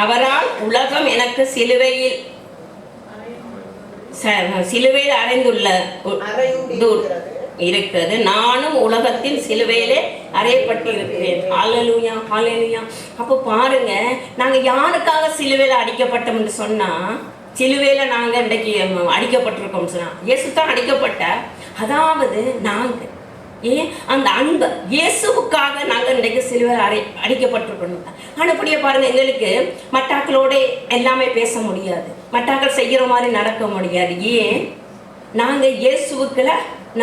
S1: அவரால் உலகம் எனக்கு சிலுவையில் அறைந்துள்ள இருக்கிறது, நானும் உலகத்தின் சிலுவையிலே அறையப்பட்டு இருக்கிறேன். ஹல்லேலூயா ஹல்லேலூயா. அப்போ பாருங்க, நாங்க யாருக்காக சிலுவையில அடிக்கப்பட்டோம் என்று சொன்னா, சிலுவையில நாங்க இன்றைக்கு அடிக்கப்பட்டிருக்கோம் சொன்னா இயேசு தான் அடிக்கப்பட்ட. அதாவது நாங்க அந்த அன்பு இயேசுவுக்காக நாங்கள் இன்றைக்கு சிலுவையில் அடிக்கப்பட்டிருக்கணும். ஆனப்படியே பாருங்க, எங்களுக்கு மட்டாக்களோட எல்லாமே பேச முடியாது, மட்டாக்கள் செய்கிற மாதிரி நடக்க முடியாது. ஏன்? நாங்கள் இயேசுவுக்குள்ள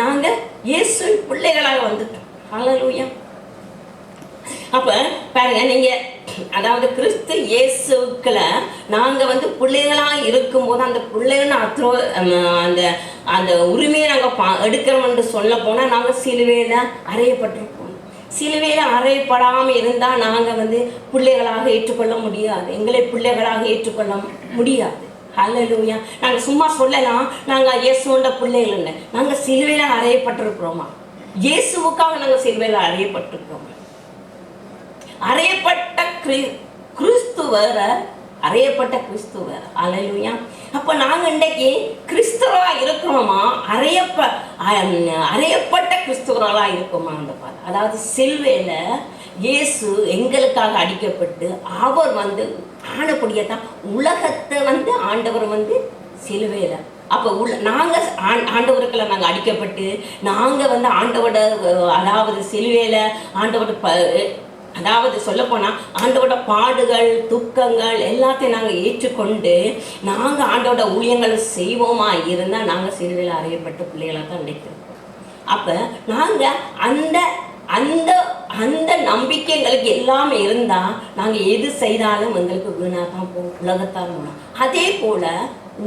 S1: நாங்கள் இயேசுவின் பிள்ளைகளாக வந்துட்டோம். ஹல்லேலூயா. அப்போ பாருங்க, நீங்கள் அதாவது கிறிஸ்து இயேசுக்குள்ள நாங்கள் பிள்ளைகளாக இருக்கும்போது அந்த பிள்ளைகள் அந்த அந்த உரிமையை நாங்கள் எடுக்கிறோம் என்று சொல்ல போனால் நாங்கள் சிலுவையில் அறையப்பட்டிருக்கோம். சிலுவையில் அறையப்படாமல் இருந்தால் நாங்கள் பிள்ளைகளாக ஏற்றுக்கொள்ள முடியாது, எங்களை பிள்ளைகளாக ஏற்றுக்கொள்ள முடியாது. ஹல்லேலூயா. நாங்கள் சும்மா சொல்லலாம் நாங்கள் இயேசுவோட பிள்ளைகள், நாங்கள் சிலுவையில் அறையப்பட்டிருக்கிறோமா? இயேசுவுக்காக நாங்கள் சிலுவையில் அறையப்பட்டிருக்கிறோமா? அறையப்பட்ட கிறிஸ்து வேற, அறையப்பட்ட கிறிஸ்து வேற. ஹல்லேலூயா. அப்போ நாங்கள் இன்றைக்கு கிறிஸ்துவராக இருக்கிறோமா, அறையப்பட்ட கிறிஸ்துவர்களாக இருக்கோமா? அந்த பாரு, அதாவது சிலுவையில இயேசு எங்களுக்காக அடிக்கப்பட்டு அவர் ஆனப்படியத்தான் உலகத்தை ஆண்டவர் சிலுவையில அப்போ நாங்கள் ஆண்டவருக்குள்ள நாங்கள் அடிக்கப்பட்டு நாங்கள் ஆண்டவோட அதாவது சிலுவையில ஆண்டவோட அதாவது சொல்லப்போனால் ஆண்டோட பாடுகள் துக்கங்கள் எல்லாத்தையும் நாங்கள் ஏற்றுக்கொண்டு நாங்கள் ஆண்டோட ஊழியங்களை செய்வோமா இருந்தால் நாங்கள் சிலுவையில் அறையப்பட்ட பிள்ளைகளாக தான் நினைக்கிறோம். அப்போ நாங்கள் அந்த அந்த அந்த நம்பிக்கை எங்களுக்கு எல்லாமே இருந்தால் நாங்கள் எது செய்தாலும் எங்களுக்கு வீணாக தான் போகும், உலகத்தால் போகணும். அதே போல்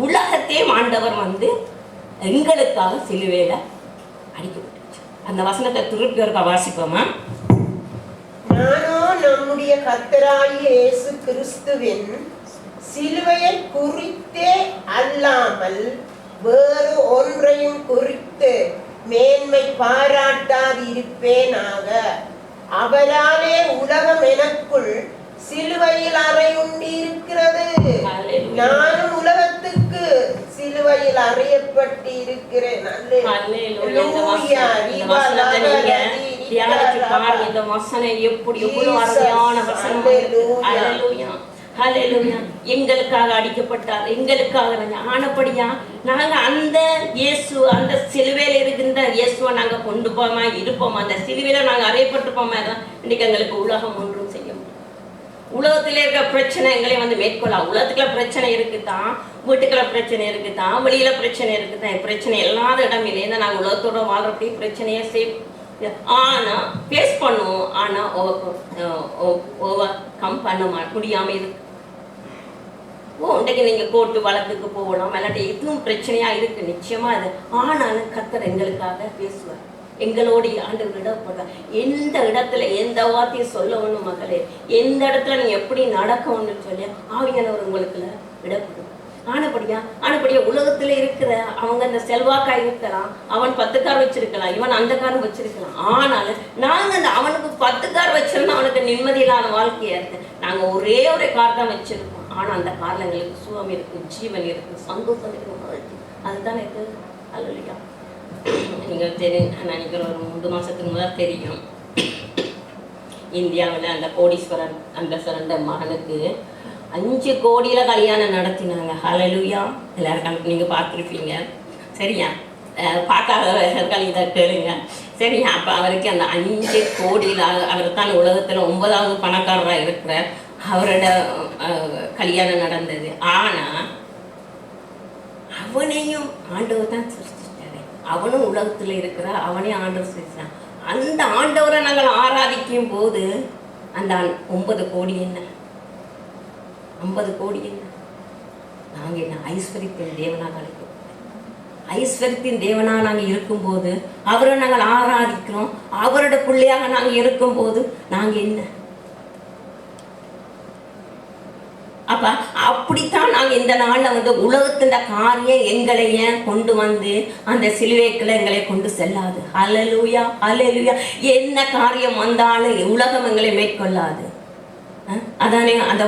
S1: உலகத்தையும் ஆண்டவர் எங்களுக்காக சிலுவையில் அடிக்கப்பட்டுச்சு. அந்த வசனத்தை திருப்பி ஒருக்கா வாசிப்போமா?
S2: நானோ நம்முடைய கர்த்தராகிய இயேசு கிறிஸ்துவின் சிலுவையை குறித்தே அல்லாமல் வேறு ஒன்றையும் குறித்து மேன்மை பாராட்டாதிருப்பேனாக. அவராலே உலகம் எனக்குள் சிலுவையில் அறையுண்டி இருக்கிறது, நானும் உலகத்துக்கு சிலுவையில் அறையப்பட்டு இருக்கிறேன்.
S1: எங்களுக்காக அடிக்கப்பட்டார், எங்களுக்காக ஆனப்படியா நாங்க அந்த இயேசு அந்த சிலுவையில இருக்கின்ற இயேசுவை நாங்க கொண்டு போமா இருப்போமா, அந்த சிலுவையில நாங்க அறையப்பட்டிருப்போமா தான் இன்னைக்கு எங்களுக்கு உலகம் ஒன்றும் செய்ய முடியும். உலகத்திலே இருக்கிற பிரச்சனை எங்களை மேற்கொள்ளலாம். உலகத்துக்குள்ள பிரச்சனை இருக்குதான், வீட்டுக்குள்ள பிரச்சனை இருக்குதான், வெளியில பிரச்சனை இருக்குதான். பிரச்சனை இல்லாத இடம் இல்லைன்னா நாங்கள் உலகத்தோட வாழ்றப்படி பிரச்சனையை ஆனால் ஃபேஸ் பண்ணுவோம். ஆனால் ஓவர் கம் பண்ண முடியாமல் இருக்கு. இன்றைக்கு நீங்கள் கோர்ட்டு வழக்குக்கு போகலாம், இல்லாட்டி எதுவும் பிரச்சனையாக இருக்குது நிச்சயமாக அது. ஆனாலும் கர்த்தர் எங்களுக்காக பேசுவார், எங்களோடு ஆண்டவர் இடப்படுறார். எந்த இடத்துல எந்த வார்த்தையும் சொல்லணும் மகளே, எந்த இடத்துல நீ எப்படி நடக்கணும்னு சொல்லி ஆவியானவர் உங்களுக்குள்ள இடப்படும். ஆனபடியா உலகத்துல இருக்கிற அவங்க அந்த செல்வாக்கா இருக்கலாம், அவன் 10 கார் வச்சிருக்கலாம், இவன் அந்த கார் வச்சிருக்கலாம். ஆனாலும் நாங்க அந்த அவனுக்கு 10 கார் வச்சிருந்தோம், அவனுக்கு நிம்மதி இல்லாத வாழ்க்கையா இருக்கு. நாங்க ஒரே ஒரு கார் தான் வச்சிருக்கோம். ஆனா அந்த கார்ல எங்களுக்கு சுகம் இருக்கு, ஜீவன் இருக்கு, சந்தோஷம் இருக்கு. அதுதான் இருக்கு. அல்லேலூயா. நீங்க தெரியும், நினைக்கிற ஒரு 3 மாசத்துக்கு முதல் தெரியும், இந்தியாவில் அந்த கோடீஸ்வரன் அந்த சிறந்த மகனுக்கு 5 கோடியில கல்யாணம் நடத்தினாங்க. ஹல்லேலூயா. எல்லாரும் நீங்க பார்த்துருப்பீங்க. சரியா? பார்க்காதவர்கள் இதை கேளுங்க. சரியா? அப்போ அவருக்கு அந்த 5 கோடியில் அவர் தான் உலகத்தில் 9வது பணக்காரராக இருக்கிறார். அவரோட கல்யாணம் நடந்தது. ஆனால் அவனையும் ஆண்டவர் தான் சிருஷ்டிச்சாரு. அவனும் உலகத்தில் இருக்கிற அவனே ஆண்டவர் சிருஷ்டிச்சான். அந்த ஆண்டவரை நாங்கள் ஆராதிக்கும் போது அந்த 9 கோடி என்ன, 50 கோடி என்ன, நாங்கள் என்ன ஐஸ்வர்யத்தின் தேவனாக அழைக்கிறோம். ஐஸ்வர்யத்தின் தேவனாக நாங்கள் இருக்கும்போது அவரை நாங்கள் ஆராதிக்கிறோம். அவரோட பிள்ளையாக நாங்கள் இருக்கும்போது நாங்கள் என்ன? அப்போ அப்படித்தான் நாங்கள் இந்த நாளில் உலகத்தின் காரியம் எங்களை ஏன் கொண்டு வந்து அந்த சிலுவைக்குள்ள எங்களை கொண்டு செல்லாது. அல்லேலூயா, அல்லேலூயா. என்ன காரியம் வந்தாலும் உலகம் எங்களை மேற்கொள்ளாது. அதானே அந்த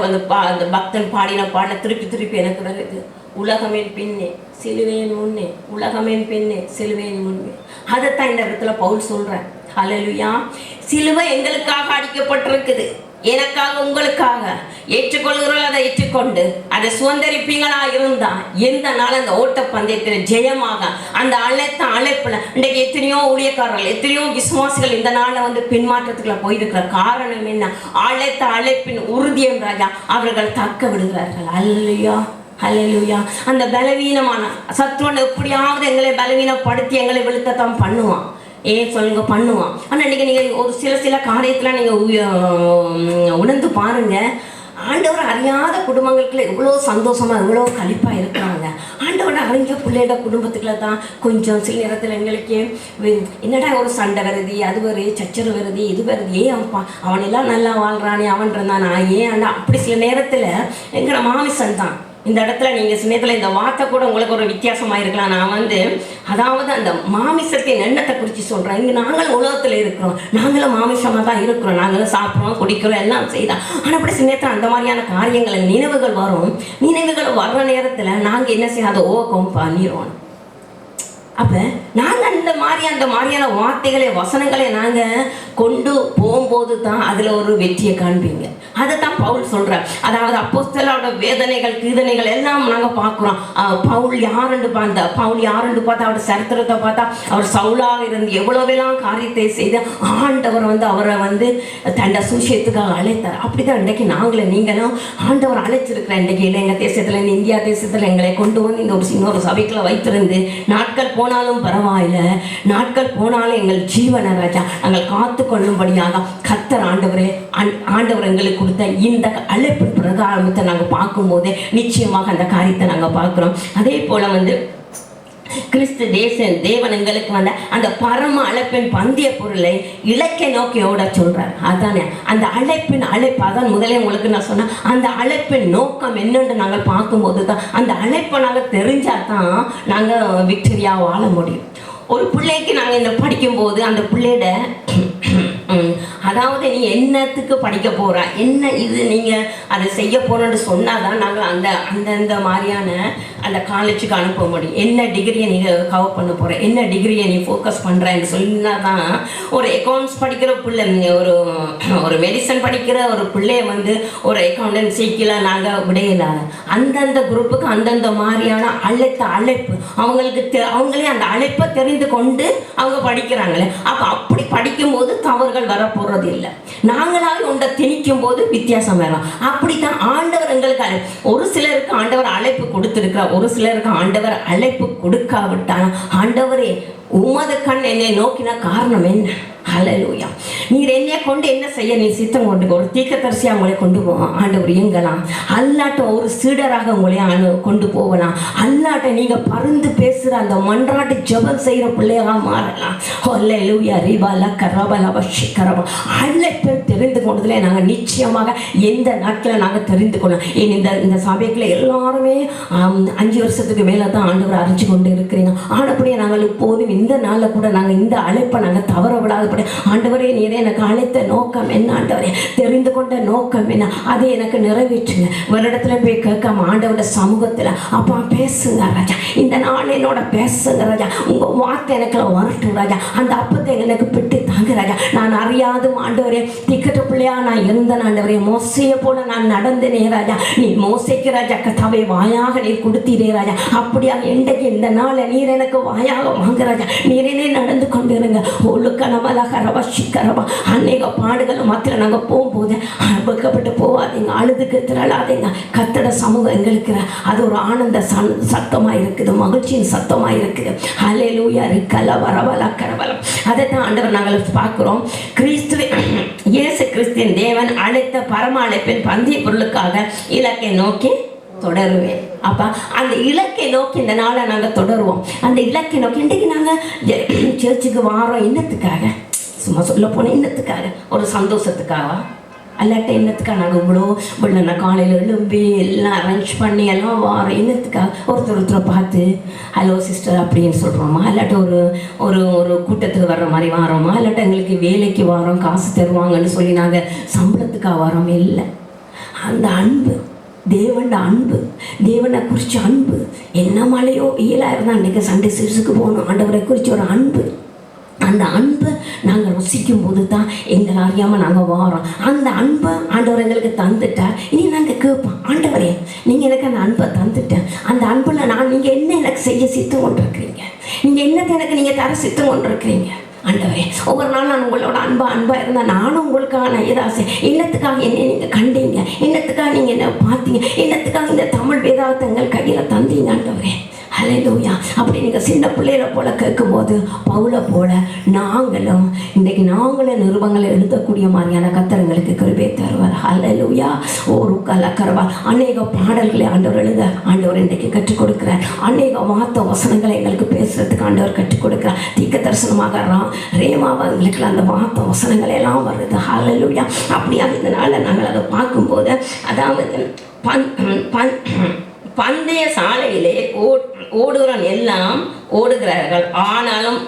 S1: பக்தன் பாடின பாடல திருப்பி எனக்கு வருது. உலகமேன் பின்னே சிலுவையின் முன்னே, உலகமேன் பின்னே சிலுவையின் முன்னே. அதைத்தான் இந்த இடத்துல பவுல் சொல்றேன். அல்லேலூயா. சிலுவை எங்களுக்காக அடிக்கப்பட்டிருக்குது, எனக்காக உங்களுக்காக. ஏற்றுக்கொள்கிறோம், அதை ஏற்றுக்கொண்டு அதை சுதந்திரிப்பீங்களா இருந்தா எந்த நாள் அந்த ஓட்ட பந்தயத்தில் ஜெயமாக அந்த அழைப்புல இன்றைக்கு எத்தனையோ ஊழியக்காரர்கள், எத்தனையோ விசுவாசிகள் இந்த நாளில் பின்மாற்றத்துக்குள்ள போயிருக்கிற காரணம் என்ன? அழைப்பின் உறுதியம் ராஜா அவர்கள் தக்க விடுகிறார்கள். அல்லேலூயா, அல்லேலூயா. அந்த பலவீனமான சத்துவனை எப்படியாவது எங்களை பலவீனப்படுத்தி எங்களை விழுத்தத்தான் பண்ணுவான். ஏன் சொல்லுங்க, பண்ணுவான். ஆனால் இன்றைக்கி நீங்கள் ஒரு சில காரியத்தில் நீங்கள் உணர்ந்து பாருங்க. ஆண்டவர் அறியாத குடும்பங்களுக்குள்ள எவ்வளோ சந்தோஷமாக எவ்வளோ கழிப்பாக இருக்கிறாங்க. ஆண்டவரை அறிஞ்ச பிள்ளையோட குடும்பத்துக்குள்ள தான் கொஞ்சம் சில நேரத்தில் எங்களுக்கு என்னடா ஒரு சண்டை வருது, அது வருது, சச்சரவு வருது, இது வருது. ஏன் அவனெல்லாம் நல்லா வாழ்கிறானே, அவன் இருந்தான், நான் ஏன் அண்ணா அப்படி சில நேரத்தில் எங்களை மாமிசன் தான். இந்த இடத்துல நீங்கள் சின்னத்தில் இந்த வார்த்தை கூட உங்களுக்கு ஒரு வித்தியாசமாக இருக்கலாம். நான் அதாவது அந்த மாமிசத்தின் எண்ணத்தை குறித்து சொல்கிறேன். இங்கே நாங்களும் உலகத்தில் இருக்கிறோம், நாங்களும் மாமிசமாக தான் இருக்கிறோம், நாங்களும் சாப்பிட்றோம், குடிக்கிறோம், எல்லாம் செய்தோம். ஆனால் அப்படி சில நேரத்தில் அந்த மாதிரியான காரியங்கள் நினைவுகள் வரும். நினைவுகள் வர்ற நேரத்தில் நாங்கள் என்ன செய்ய அதை ஓவர்கம் பண்ணிடுவோம். அப்போ நாங்கள் அந்த மாதிரியான வார்த்தைகளை வசனங்களை நாங்கள் கொண்டு போகும்போது தான் அதில் ஒரு வெற்றியை காண்பீங்க. அதை தான் பவுல் சொல்கிறார். அதாவது அப்போஸ்தலரோட வேதனைகள் கீதனைகள் எல்லாம் நாங்கள் பார்க்குறோம். பவுல் யாருன்னு பார்த்தா அவரோட சரித்திரத்தை பார்த்தா அவர் சவுலாக இருந்து எவ்வளோவெல்லாம் காரியத்தை செய்து ஆண்டவர் அவரை தண்டை சூஷியத்துக்காக அழைத்தார். அப்படி தான் இன்றைக்கு நாங்களும் நீங்களும் ஆண்டவர் அழைச்சிருக்கிறேன். இன்றைக்கு எங்கள் தேசத்தில், இந்தியா தேசத்தில் எங்களை கொண்டு வந்து இந்த ஒரு இன்னொரு சபைக்குள்ள வைத்திருந்து நாட்கள் போனாலும் பரவாயில்ல, நாட்கள் போனாலும் எங்கள் ஜீவன ராஜா நாங்கள் காத்து கொள்ளும்படியாக கர்த்தர் ஆண்டவர் எங்களுக்கு கொடுத்த இந்த அழைப்பு பிரகாரத்தை நாங்கள் பார்க்கும்போது நிச்சயமாக அந்த காரியத்தை நாங்கள் பார்க்குறோம். அதே போல கிறிஸ்து தேவன் எங்களுக்கு அந்த பரம அழைப்பின் பந்திய பொருளை இலக்கை நோக்கி ஓட சொல்றார். அதானே அந்த அழைப்பின் அழைப்பு. அதான் முதலே உங்களுக்கு நான் சொன்னேன், அந்த அழைப்பின் நோக்கம் என்னன்னு நாங்கள் பார்க்கும்போது தான் அந்த அழைப்பை நாங்கள் தெரிஞ்சாதான் நாங்கள் விக்டரியா வாழ முடியும். ஒரு பிள்ளைக்கு நாங்கள் இந்த படிக்கும்போது அந்த பிள்ளையோட அதாவது நீ என்னத்துக்கு படிக்க போகிற, என்ன இது நீங்கள் அதை செய்ய போகிறோன்னு சொன்னால் தான் நாங்கள் அந்த மாதிரியான அந்த காலேஜுக்கு அனுப்ப முடியும். என்ன டிகிரியை நீங்கள் கவர் பண்ண போகிற, என்ன டிகிரியை நீ ஃபோக்கஸ் பண்ணுறேன்னு சொன்னால் தான். ஒரு அக்கௌண்ட்ஸ் படிக்கிற பிள்ளை, ஒரு மெடிசன் படிக்கிற ஒரு பிள்ளைய ஒரு அக்கௌண்டன்சிக்கில் நாங்கள் விடையில அந்தந்த குரூப்புக்கு அந்தந்த மாதிரியான அழைப்பு அவங்களே அந்த அழைப்பை தெரிந்து கொண்டு அவங்க படிக்கிறாங்களே. அப்போ அப்படி படிக்கும்போது தவறுகள் வரப்போறது இல்லை. நாங்களாக ஒன்றை திணிக்கும் போது வித்தியாசம் வரும். அப்படித்தான் ஆண்டவர் எங்களுக்கு ஒரு சிலருக்கு ஆண்டவர் அழைப்பு கொடுத்திருக்கிறார், ஒரு சிலருக்கு ஆண்டவர் அழைப்பு கொடுக்காவிட்டால் ஆண்டவரே உமது கண் என்னை நோக்கின காரணம் என்ன? ஹல்லேலூயா. நீர் என்னைய கொண்டு என்ன செய்ய நீ சித்தம் கொண்டு ஒரு தீர்க்கதரிசியாக உங்களை கொண்டு போவோம் ஆண்டவர் எங்கலாம் அல்லாட்ட ஒரு சீடராக உங்களை கொண்டு போகலாம். அல்லாட்ட நீங்க பருந்து பேசுற அந்த மன்றாட்டு ஜெபம் செய்யற பிள்ளையாக மாறலாம். ஹல்லேலூயா. ரிபாலா கரபலா வஷிகரபா அழைப்பை தெரிந்து கொண்டதுல நாங்கள் நிச்சயமாக எந்த நாட்களில் நாங்கள் தெரிந்து கொள்ளலாம். இந்த சபைக்குள்ள எல்லாருமே 5 வருஷத்துக்கு மேலே தான் ஆண்டவர் அறிஞ்சு கொண்டு இருக்கிறீங்க. ஆனப்படியே நாங்கள் இப்போதும் இந்த நாளில் கூட நாங்கள் இந்த அழைப்பை நாங்கள் தவற விடாதபடி ஆண்டவரே நீரே எனக்கு அழைத்த நோக்கம் என்ன ஆண்டவரே தெரிந்து கொண்ட நோக்கம் என்ன அதை எனக்கு நிறைவேற்றுங்க. ஒரு இடத்துல போய் கேட்காம ஆண்டவரோட சமூகத்தில் அப்பா பேசுங்க ராஜா, இந்த நாள் என்னோட பேசுங்க ராஜா, உங்க வார்த்தை எனக்கு வரட்டும் ராஜா, அந்த அப்பத்தை எனக்கு பெட்டு தாங்க ராஜா. நான் அறியாதும் ஆண்டவரே திக்கட்ட பிள்ளையா நான் இருந்தேன் ஆண்டவரே, மோசையை போல நான் நடந்தேனே ராஜா, நீ மோசைக்கு ராஜா கதாவை வாயாக நீர் கொடுத்தீரே ராஜா, அப்படியாக இன்றைக்கு இந்த நாளை நீர் எனக்கு வாயாக வாங்க ராஜா, நீரே நடந்து கொண்டிருங்க. ஒழுக்க நம்மளாக ரவசிக்கிறவா அநேக பாடுகள் மத்தியில் நாங்கள் போகும்போது வெக்கப்பட்டு போகாதீங்க, அழுதுக்கு திரளாதீங்க. கத்தட சமூகம் எங்களுக்கு அது ஒரு ஆனந்த சத்தமாக இருக்குது, மகிழ்ச்சியின் சத்தமாக இருக்குது. ஹல்லேலூயா. ரிக்கல வரவல கரவலம் அதை தான் ஆண்டவர் நாங்கள் பார்க்குறோம். இயேசு கிறிஸ்துவின் தேவன் அழைத்த பரம அழைப்பின் பந்திய பொருளுக்காக இலக்கை நோக்கி தொடருவேன். அப்போ அந்த இலக்கை நோக்கி இந்த நாளை நாங்கள் தொடருவோம். அந்த இலக்கை நோக்கி இன்றைக்கு நாங்கள் சர்ச்சுக்கு வாரோம் என்னத்துக்காக? சும்மா சொல்ல போனால் இன்னத்துக்காக, ஒரு சந்தோஷத்துக்காக அல்லாட்ட இன்னத்துக்காக நாங்கள் இவ்வளோ வெள்ளன காலையில் எழும்பி எல்லாம் அரேஞ்ச் பண்ணி எல்லாம் வாரோம் இன்னத்துக்காக? ஒருத்தரை பார்த்து ஹலோ சிஸ்டர் அப்படின்னு சொல்கிறோமா? இல்லாட்ட ஒரு ஒரு கூட்டத்துக்கு வர்ற மாதிரி வாரோமா? இல்லாட்ட எங்களுக்கு வேலைக்கு வாரோம் காசு தருவாங்கன்னு சொல்லி நாங்கள் சம்பளத்துக்காக வரோம்? இல்லை, அந்த அன்பு தேவன் அன்பு, தேவனை குறித்த அன்பு என்ன மழையோ வெயிலாக இருந்தால் அன்றைக்கு சண்டே சிறுசுக்கு போகணும். ஆண்டவரை குறித்த ஒரு அன்பு, அந்த அன்பை நாங்கள் ருசிக்கும் போது தான் எங்களை அறியாமல் நாங்கள் வாரோம். அந்த அன்பை ஆண்டவர் எங்களுக்கு தந்துட்டா இனி நாங்கள் கேட்போம், ஆண்டவரே நீங்கள் எனக்கு அந்த அன்பை தந்துட்டேன், அந்த அன்பில் நீங்கள் என்ன எனக்கு செய்ய சித்தம் கொண்டிருக்கிறீங்க, நீங்கள் என்னத்தை எனக்கு நீங்கள் தர சித்தம் கொண்டிருக்கிறீங்க ஆண்டவரே. ஒவ்வொரு நாள் நான் உங்களோட அன்பாக இருந்தால் நானும் உங்களுக்காக நான் ஏதாசை என்னத்துக்காக என்னை நீங்கள் கண்டீங்க, என்னத்துக்காக நீங்கள் என்ன பார்த்தீங்க, என்னத்துக்காக இந்த தமிழ் வேதாந்தங்கள் கையில் தந்தீங்க ஆண்டவரே. ஹல்லேலூயா. அப்படி நீங்கள் சின்ன பிள்ளைகளை போல கேட்கும்போது பவுலை போல நாங்களும் இன்றைக்கு நிருபங்களை எழுதக்கூடிய மாதிரியான கத்தரங்களுக்கு கிருபை தருவார். ஹல்லேலூயா. ஒரு கலக்கரவா அநேக பாடல்களை ஆண்டவர் எழுத ஆண்டவர் இன்றைக்கு கற்றுக் கொடுக்கிறார். அநேக வார்த்தை வசனங்களை எங்களுக்கு பேசுறதுக்கு ஆண்டவர் கற்றுக் கொடுக்கிறார். தீர்க்க தரிசனமாக ரேமாவை எங்களுக்கு அந்த வார்த்தை வசனங்கள் எல்லாம் வருது. ஹல்லேலூயா. அப்படியாக இதனால் நாங்கள் அதை பார்க்கும்போது அதாவது பந்தய சாலையிலே ஓடுகிறவன் எல்லாம் ஓடுகிறார்கள், ஆனாலும்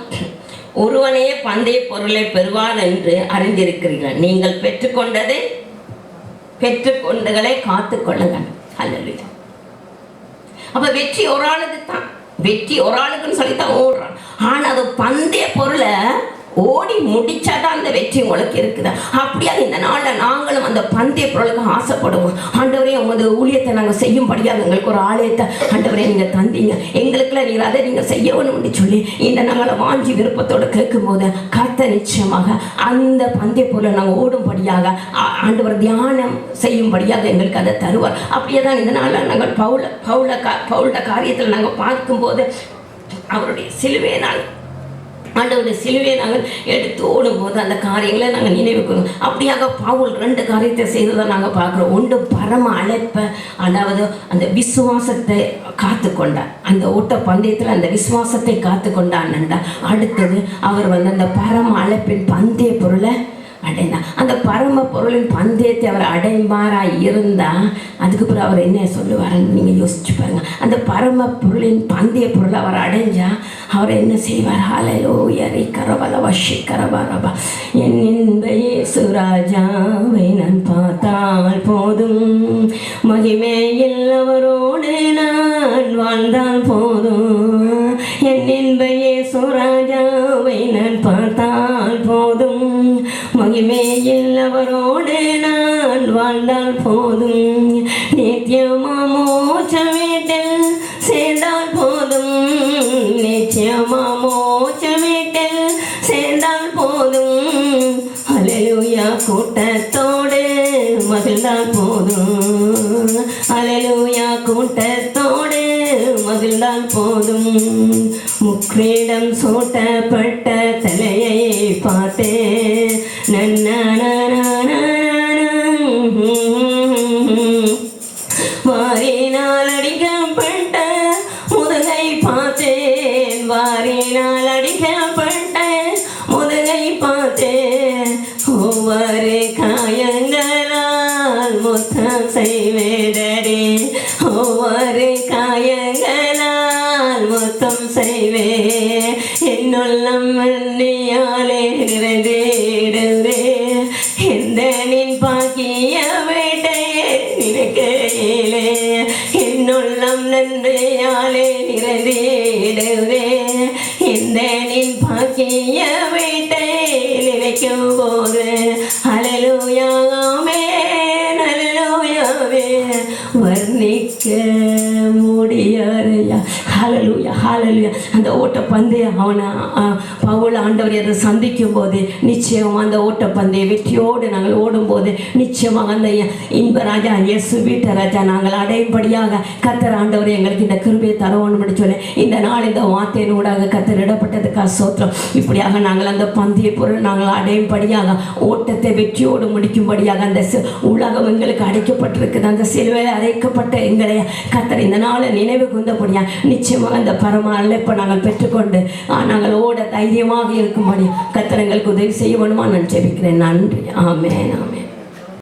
S1: ஒருவனே பந்தய பொருளை பெறுவார் என்று அறிந்திருக்கிறீர்கள். நீங்கள் பெற்றுக்கொண்டதை காத்துக்கொள்ளுங்கள். ஹல்லேலூயா. அப்ப வெற்றி ஒரு ஆளுக்கு தான், வெற்றி ஒரு ஆளுக்குன்னு சொல்லித்தான் ஓடுறான். ஆனால் அது பந்தய பொருளை ஓடி முடிச்சாதான் அந்த வெற்றி உங்களுக்கு இருக்குது. அப்படியாக இந்த நாளில் நாங்களும் அந்த பந்தய பொருளுக்கு ஆசைப்படுவோம். ஆண்டவரே உங்களது ஊழியத்தை நாங்கள் செய்யும்படியாக எங்களுக்கு ஒரு ஆலயத்தை ஆண்டவரே நீங்கள் தந்தீங்க, எங்களுக்குள்ள நீங்கள் அதை நீங்கள் செய்யணும்னு சொல்லி இந்த நாங்களை வாஞ்சி விருப்பத்தோடு கேட்கும்போது கர்த்தர் நிச்சயமாக அந்த பந்தய பொருளை நாங்கள் ஓடும்படியாக ஆண்டவர் தியானம் செய்யும்படியாக எங்களுக்கு அதை தருவார். அப்படியே தான் இந்த நாளில் நாங்கள் பவுலோட காரியத்தில் நாங்கள் பார்க்கும்போது அவருடைய சிலுவையை ஆண்டவருடைய சிலுவையை நாங்கள் எடுத்து ஓடும்போது அந்த காரியங்களை நாங்கள் நினைவுக்கிறோம். அப்படியாக பவுல் 2 காரியத்தை செய்ததை நாங்கள் பார்க்குறோம். ஒன்று பரம அழைப்பை, அதாவது அந்த விசுவாசத்தை காத்துக்கொண்டார். அந்த ஓட்ட பந்தயத்தில் அந்த விசுவாசத்தை காத்துக்கொண்டான்டா. அடுத்தது அவர் அந்த பரம அழைப்பின் பந்தய பொருளை அடைந்தார். அந்த பரம பொருளின் பந்தயத்தை அவர் அடைவாராக இருந்தால் அதுக்கு பிறகு அவர் என்ன சொல்லுவார்ன்னு நீங்கள் யோசிச்சு பாருங்க. அந்த பரம பொருளின் பந்தய பொருளை அவர் அடைஞ்சால் அவர் என்ன செய்வார்? ஹல்லேலூயா. கரபல வஷி கரபரபா என் இன்ப இயேசு ராஜாவை நான் பார்த்தால் போதும், மகிமையில் அவரோடு நான் வாழ்ந்தால் போதும், என் இன்ப இயேசு ராஜாவை நான் பார்த்தால் போதும், மகிமையில் அவரோடு நான் வாழ்ந்தால் போதும், நித்தியமா மோட்ச வீட்டில் சேர்ந்தால் போதும், நித்தியமா மோட்ச வீட்டில் சேர்ந்தால் போதும், ஹல்லேலூயா கூட்டத்தோடு மகிழ்ந்தால் போதும், ஹல்லேலூயா கூட்டத்தோடு மகிழ்ந்தால் போதும். முக்கிடம் சூட்டப்பட்ட தலையை பார்த்தேன். வாரினால் அடிக்கப்பட்ட முதுகை பார்த்தேன். வாரினால் அடிக்கப்பட்ட முதுகை பார்த்தேன். ஒவ்வொரு காயங்களால் முத்தம் செய்வேடே. ஒவ்வொரு காயங்களால் முத்தம் செய்வே. என்னுள்ளம் வெள்ளியாலே நிறைந்திடுவே. எந்த நின் பாக்கிய வேட்டை நினைக்கையிலே. என்னுள்ளம் நன்றியாலே நிறைந்திடுவே. எந்த நின் பாக்கிய வேட்டை நினைக்கும் போது ஹல்லேலூயா ஆமென் ஹல்லேலூயாவே வர்ணிக்க முடியாதையா. ஹல்லேலூயா ஹல்லேலூயா. அந்த ஓட்டப்பந்தய அவனை பவுல் ஆண்டவர் அதை சந்திக்கும் போது நிச்சயம் அந்த ஓட்டப்பந்தய வெற்றியோடு நாங்கள் ஓடும்போது நிச்சயமாக அந்த இன்ப ராஜா இயேசு வீட்ட ராஜா நாங்கள் அடையும்படியாக கர்த்தர் ஆண்டவர் எங்களுக்கு இந்த கிருபையை தரணும்னு சொல்லி இந்த நாள் இந்த வார்த்தையினூடாக கர்த்தர் இடப்பட்டதுக்காக ஸ்தோத்திரம். இப்படியாக நாங்கள் அந்த பந்தய பொருள் நாங்கள் அடையும்படியாக ஓட்டத்தை வெற்றியோடு முடிக்கும்படியாக அந்த உலகம் எங்களுக்கு அடைக்கப்பட்டிருக்குது. அந்த சிலுவையில் அரைக்கப்பட்ட எங்களை கர்த்தர் இந்த நாளை நினைவு கூர்ந்தபடியா நிச்சயமாக அந்த பரம அழைப்பை நாங்கள் பெற்றுக்கொண்டு நாங்கள் ஓட தைரியமாக இருக்கும்படி கர்த்தர் எங்களுக்கு உதவி செய்ய வேணுமா நான் ஜெபிக்கிறேன். நன்றி. ஆமென் ஆமென்.